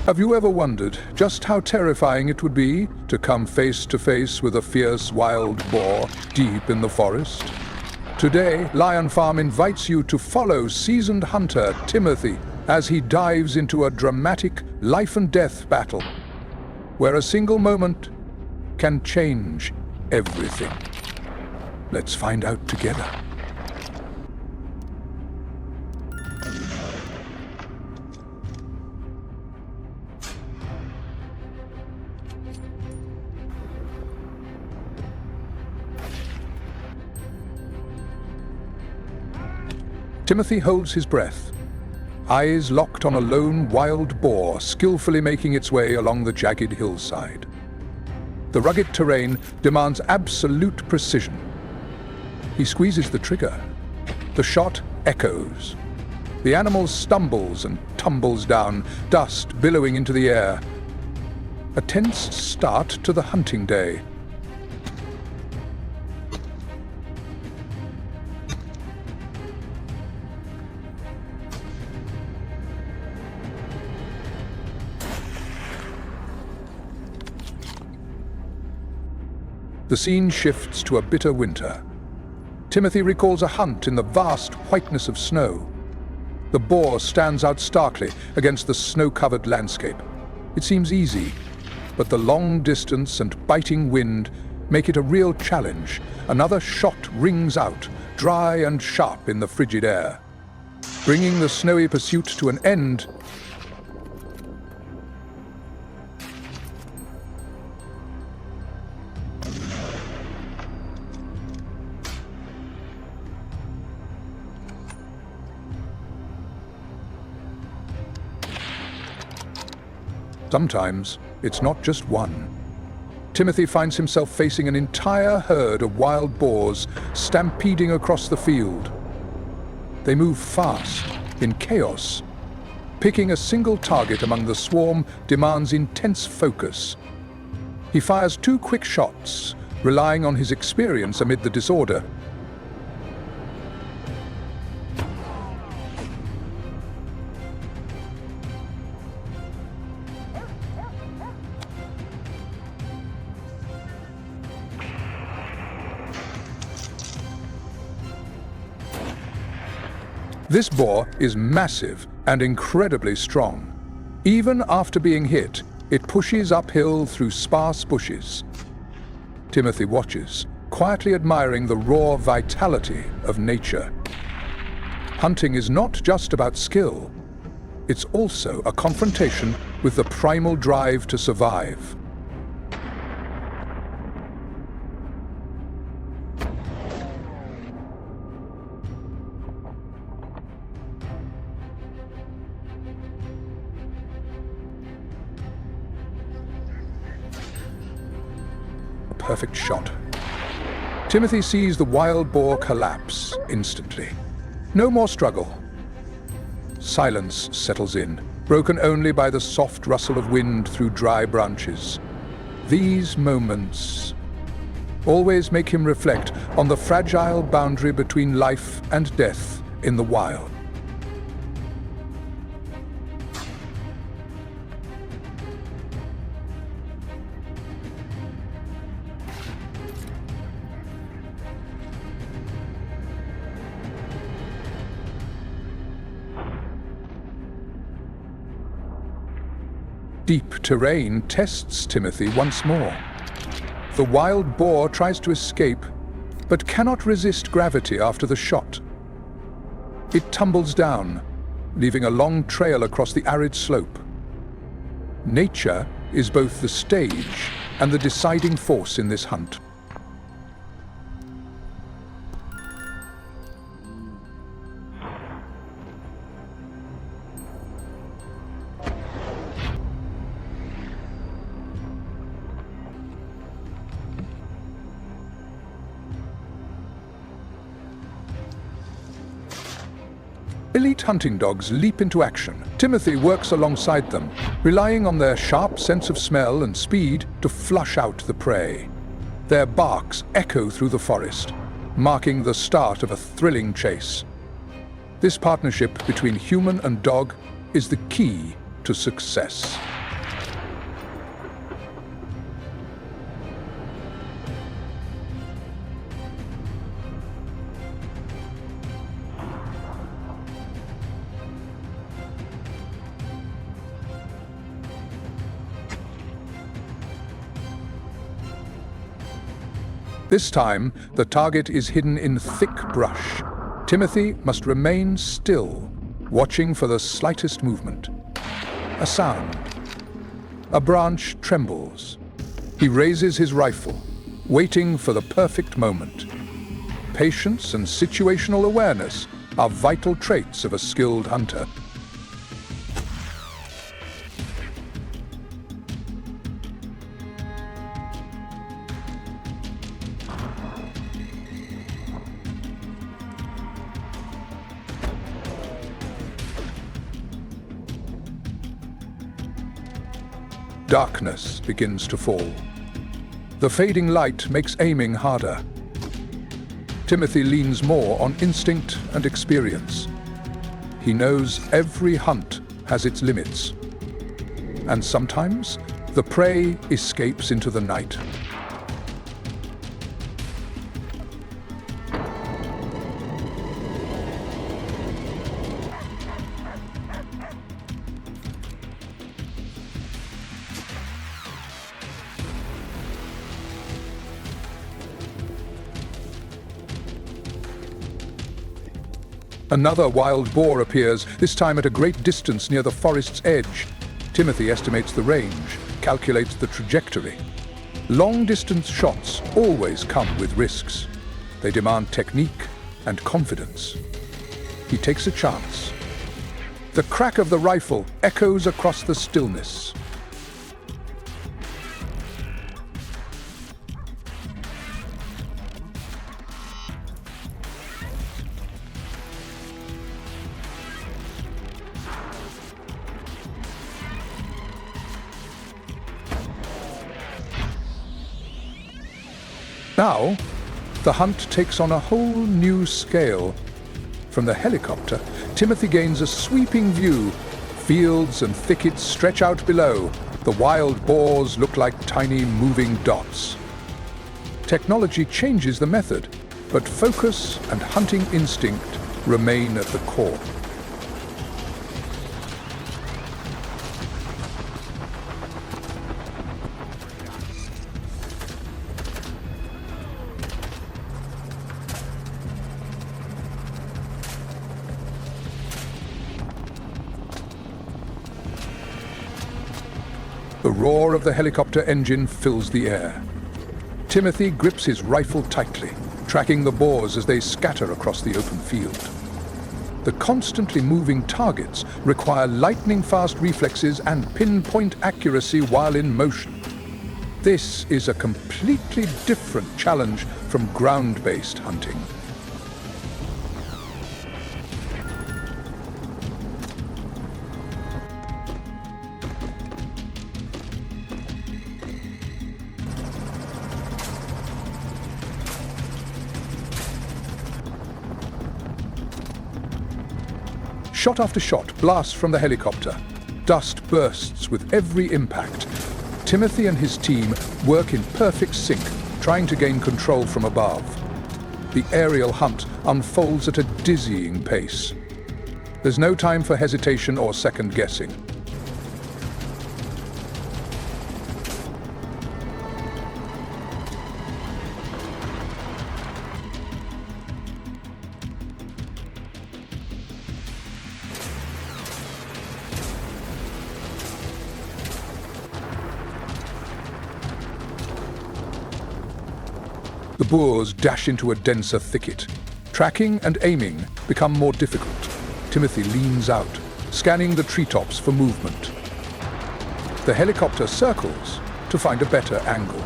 Have you ever wondered just how terrifying it would be to come face to face with a fierce wild boar deep in the forest? Today, Lion Farm invites you to follow seasoned hunter Timothy as he dives into a dramatic life and death battle, where a single moment can change everything. Let's find out together. Timothy holds his breath, eyes locked on a lone wild boar skillfully making its way along the jagged hillside. The rugged terrain demands absolute precision. He squeezes the trigger. The shot echoes. The animal stumbles and tumbles down, dust billowing into the air. A tense start to the hunting day. The scene shifts to a bitter winter. Timothy recalls a hunt in the vast whiteness of snow. The boar stands out starkly against the snow-covered landscape. It seems easy, but the long distance and biting wind make it a real challenge. Another shot rings out, dry and sharp in the frigid air. Bringing the snowy pursuit to an end, sometimes it's not just one. Timothy finds himself facing an entire herd of wild boars stampeding across the field. They move fast, in chaos. Picking a single target among the swarm demands intense focus. He fires 2 quick shots, relying on his experience amid the disorder. This boar is massive and incredibly strong. Even after being hit, it pushes uphill through sparse bushes. Timothy watches, quietly admiring the raw vitality of nature. Hunting is not just about skill. It's also a confrontation with the primal drive to survive. Perfect shot. Timothy sees the wild boar collapse instantly. No more struggle. Silence settles in, broken only by the soft rustle of wind through dry branches. These moments always make him reflect on the fragile boundary between life and death in the wild. Deep terrain tests Timothy once more. The wild boar tries to escape, but cannot resist gravity after the shot. It tumbles down, leaving a long trail across the arid slope. Nature is both the stage and the deciding force in this hunt. Elite hunting dogs leap into action. Timothy works alongside them, relying on their sharp sense of smell and speed to flush out the prey. Their barks echo through the forest, marking the start of a thrilling chase. This partnership between human and dog is the key to success. This time, the target is hidden in thick brush. Timothy must remain still, watching for the slightest movement. A sound. A branch trembles. He raises his rifle, waiting for the perfect moment. Patience and situational awareness are vital traits of a skilled hunter. Darkness begins to fall. The fading light makes aiming harder. Timothy leans more on instinct and experience. He knows every hunt has its limits. And sometimes, the prey escapes into the night. Another wild boar appears, this time at a great distance near the forest's edge. Timothy estimates the range, calculates the trajectory. Long-distance shots always come with risks. They demand technique and confidence. He takes a chance. The crack of the rifle echoes across the stillness. Now, the hunt takes on a whole new scale. From the helicopter, Timothy gains a sweeping view. Fields and thickets stretch out below. The wild boars look like tiny moving dots. Technology changes the method, but focus and hunting instinct remain at the core. The roar of the helicopter engine fills the air. Timothy grips his rifle tightly, tracking the boars as they scatter across the open field. The constantly moving targets require lightning-fast reflexes and pinpoint accuracy while in motion. This is a completely different challenge from ground-based hunting. Shot after shot blasts from the helicopter. Dust bursts with every impact. Timothy and his team work in perfect sync, trying to gain control from above. The aerial hunt unfolds at a dizzying pace. There's no time for hesitation or second guessing. The boars dash into a denser thicket. Tracking and aiming become more difficult. Timothy leans out, scanning the treetops for movement. The helicopter circles to find a better angle.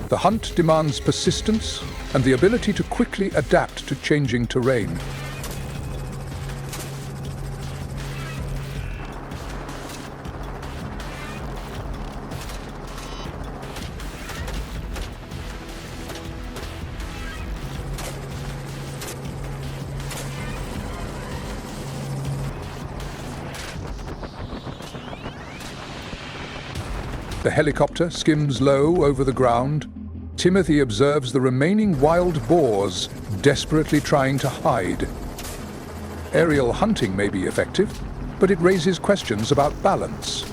The hunt demands persistence and the ability to quickly adapt to changing terrain. The helicopter skims low over the ground. Timothy observes the remaining wild boars desperately trying to hide. Aerial hunting may be effective, but it raises questions about balance.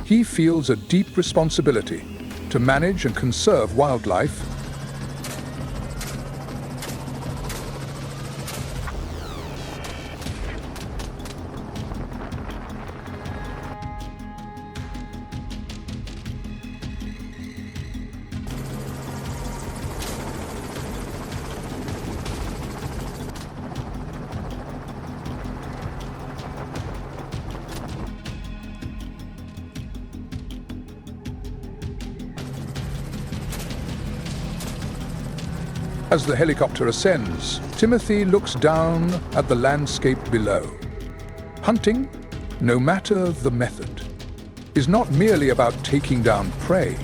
He feels a deep responsibility to manage and conserve wildlife As the helicopter ascends, Timothy looks down at the landscape below. Hunting, no matter the method, is not merely about taking down prey.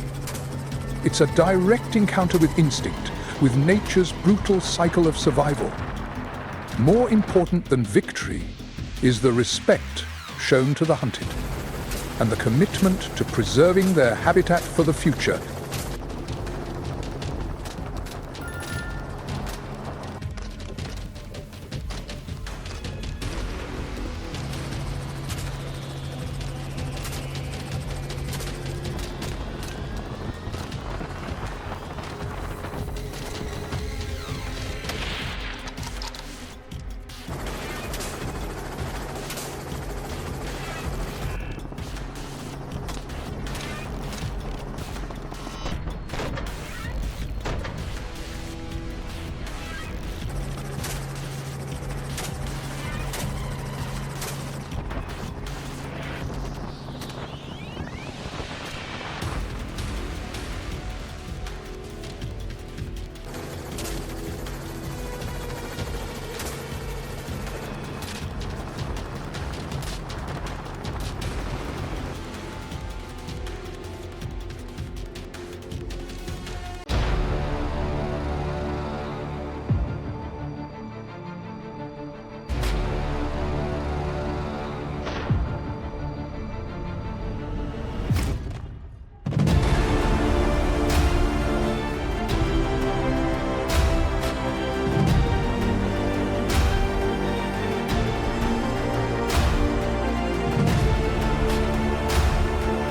It's a direct encounter with instinct, with nature's brutal cycle of survival. More important than victory is the respect shown to the hunted and the commitment to preserving their habitat for the future.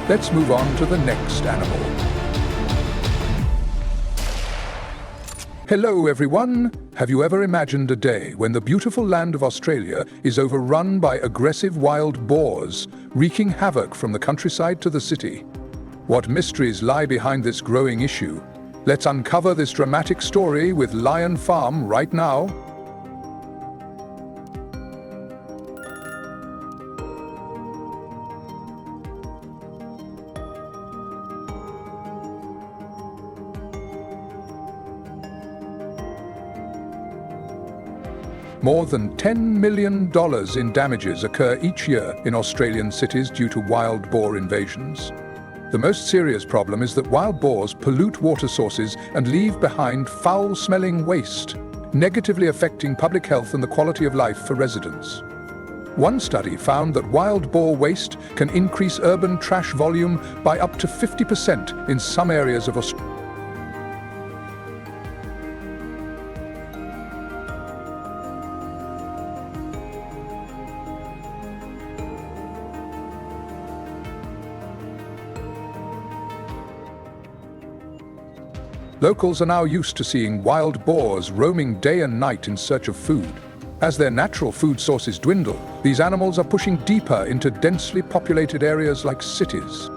Let's move on to the next animal. Hello everyone! Have you ever imagined a day when the beautiful land of Australia is overrun by aggressive wild boars, wreaking havoc from the countryside to the city? What mysteries lie behind this growing issue? Let's uncover this dramatic story with Lion Farm right now. More than $10 million in damages occur each year in Australian cities due to wild boar invasions. The most serious problem is that wild boars pollute water sources and leave behind foul-smelling waste, negatively affecting public health and the quality of life for residents. One study found that wild boar waste can increase urban trash volume by up to 50% in some areas of Australia. Locals are now used to seeing wild boars roaming day and night in search of food. As their natural food sources dwindle, these animals are pushing deeper into densely populated areas like cities.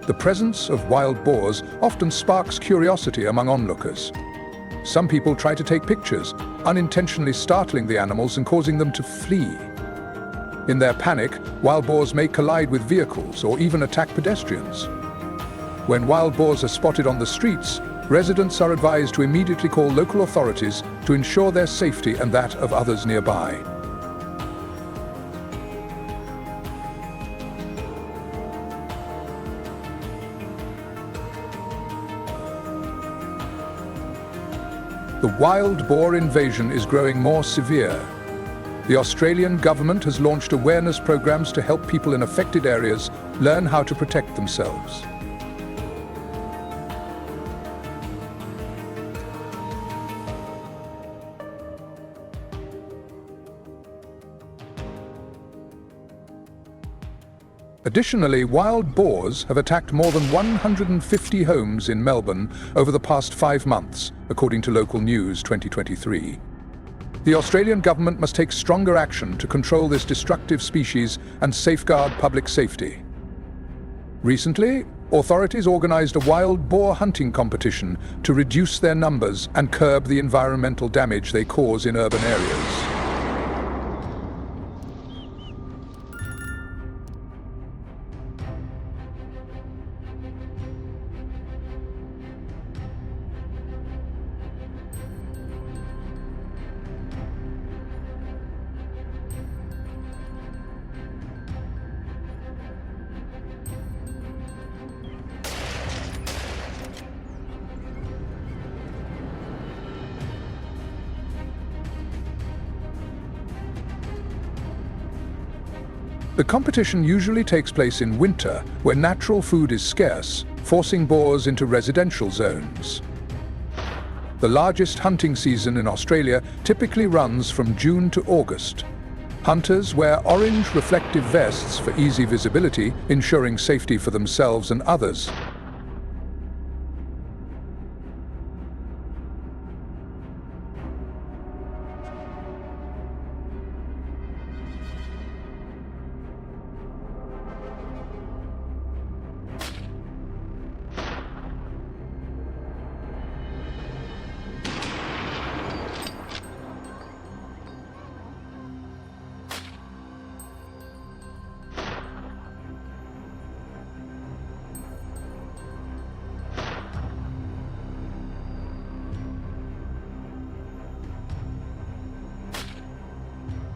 The presence of wild boars often sparks curiosity among onlookers. Some people try to take pictures, unintentionally startling the animals and causing them to flee. In their panic, wild boars may collide with vehicles or even attack pedestrians. When wild boars are spotted on the streets, residents are advised to immediately call local authorities to ensure their safety and that of others nearby. The wild boar invasion is growing more severe. The Australian government has launched awareness programs to help people in affected areas learn how to protect themselves. Additionally, wild boars have attacked more than 150 homes in Melbourne over the past 5 months, according to Local News 2023. The Australian government must take stronger action to control this destructive species and safeguard public safety. Recently, authorities organized a wild boar hunting competition to reduce their numbers and curb the environmental damage they cause in urban areas. The competition usually takes place in winter, where natural food is scarce, forcing boars into residential zones. The largest hunting season in Australia typically runs from June to August. Hunters wear orange reflective vests for easy visibility, ensuring safety for themselves and others.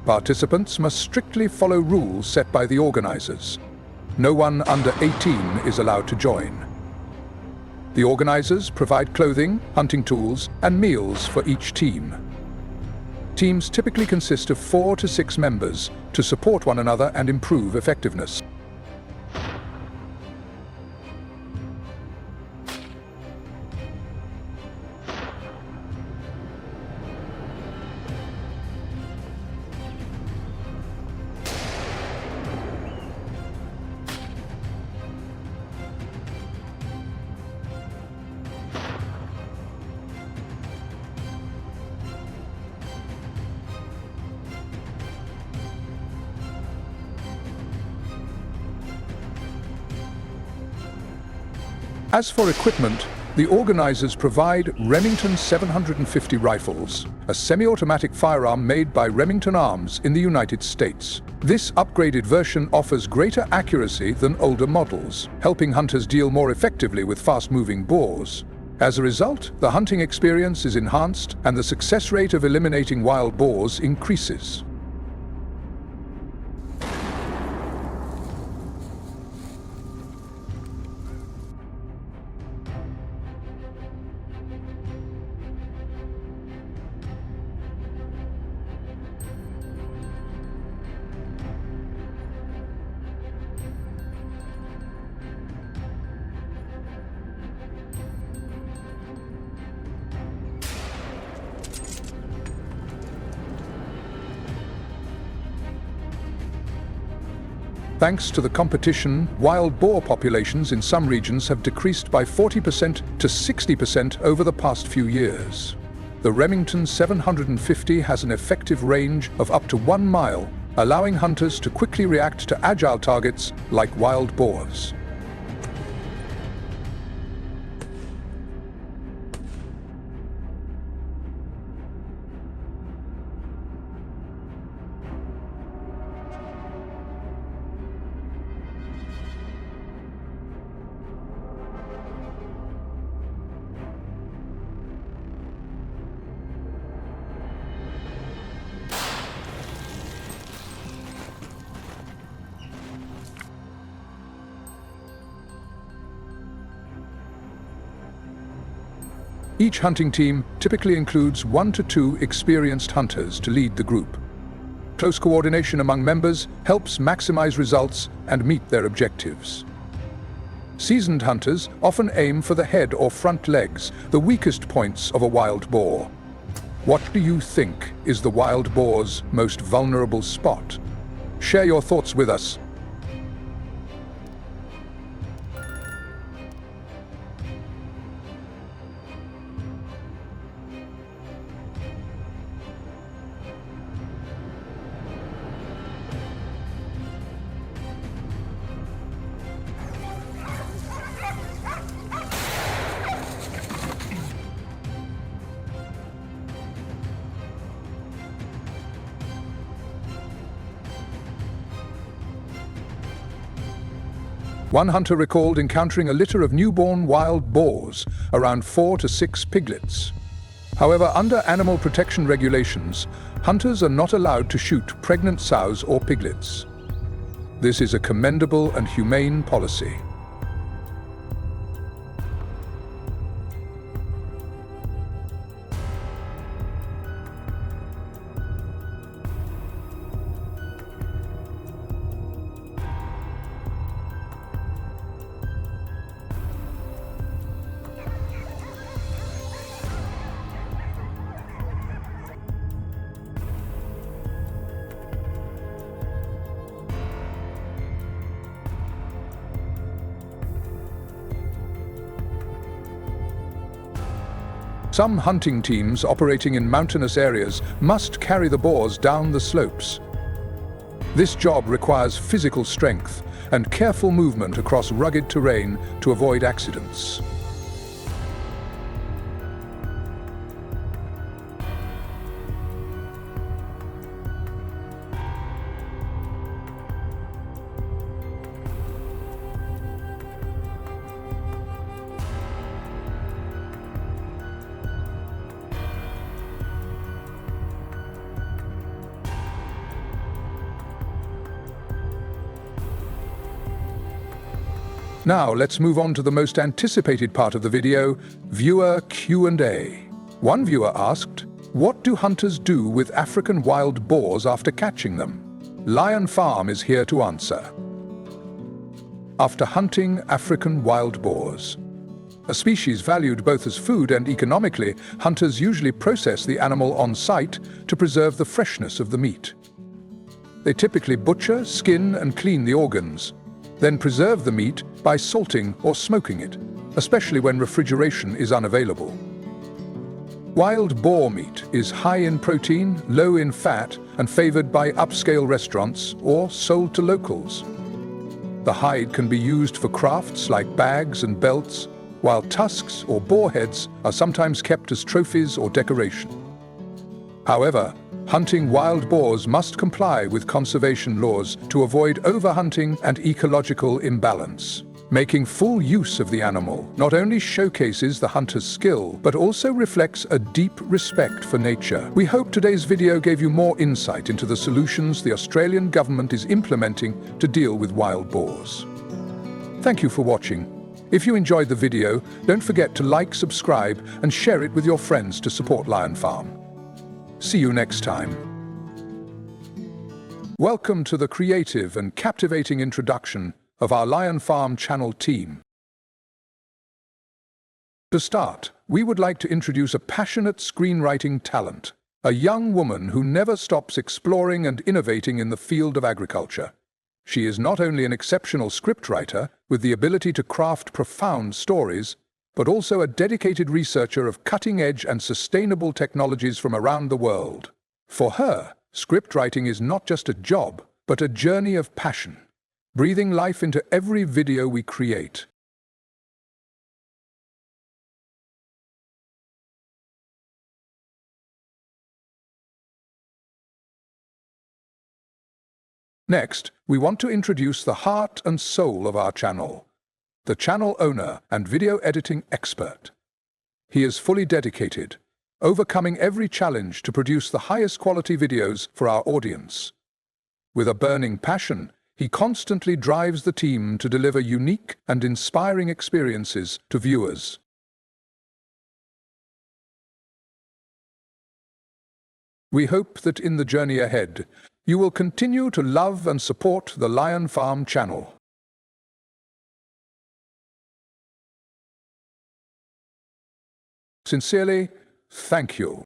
Participants must strictly follow rules set by the organizers. No one under 18 is allowed to join. The organizers provide clothing, hunting tools, and meals for each team. Teams typically consist of 4 to 6 members to support one another and improve effectiveness. As for equipment, the organizers provide Remington 750 rifles, a semi-automatic firearm made by Remington Arms in the United States. This upgraded version offers greater accuracy than older models, helping hunters deal more effectively with fast-moving boars. As a result, the hunting experience is enhanced and the success rate of eliminating wild boars increases. Thanks to the competition, wild boar populations in some regions have decreased by 40% to 60% over the past few years. The Remington 750 has an effective range of up to 1 mile, allowing hunters to quickly react to agile targets like wild boars. Each hunting team typically includes 1 to 2 experienced hunters to lead the group. Close coordination among members helps maximize results and meet their objectives. Seasoned hunters often aim for the head or front legs, the weakest points of a wild boar. What do you think is the wild boar's most vulnerable spot? Share your thoughts with us. One hunter recalled encountering a litter of newborn wild boars, around 4 to 6 piglets. However, under animal protection regulations, hunters are not allowed to shoot pregnant sows or piglets. This is a commendable and humane policy. Some hunting teams operating in mountainous areas must carry the boars down the slopes. This job requires physical strength and careful movement across rugged terrain to avoid accidents. Now let's move on to the most anticipated part of the video, viewer Q&A. One viewer asked, what do hunters do with African wild boars after catching them? Lionfarm is here to answer. After hunting African wild boars, a species valued both as food and economically, hunters usually process the animal on site to preserve the freshness of the meat. They typically butcher, skin, and clean the organs, then preserve the meat by salting or smoking it, especially when refrigeration is unavailable. Wild boar meat is high in protein, low in fat, and favored by upscale restaurants or sold to locals. The hide can be used for crafts like bags and belts, while tusks or boar heads are sometimes kept as trophies or decoration. However, hunting wild boars must comply with conservation laws to avoid overhunting and ecological imbalance. Making full use of the animal not only showcases the hunter's skill, but also reflects a deep respect for nature. We hope today's video gave you more insight into the solutions the Australian government is implementing to deal with wild boars. Thank you for watching. If you enjoyed the video, don't forget to like, subscribe, and share it with your friends to support Lionfarm. See you next time. Welcome to the creative and captivating introduction of our Lionfarm channel team. To start, we would like to introduce a passionate screenwriting talent, a young woman who never stops exploring and innovating in the field of agriculture. She is not only an exceptional scriptwriter with the ability to craft profound stories, but also a dedicated researcher of cutting-edge and sustainable technologies from around the world. For her, scriptwriting is not just a job, but a journey of passion, breathing life into every video we create. Next, we want to introduce the heart and soul of our channel, the channel owner and video editing expert. He is fully dedicated, overcoming every challenge to produce the highest quality videos for our audience. With a burning passion, he constantly drives the team to deliver unique and inspiring experiences to viewers. We hope that in the journey ahead, you will continue to love and support the Lionfarm channel. Sincerely, thank you.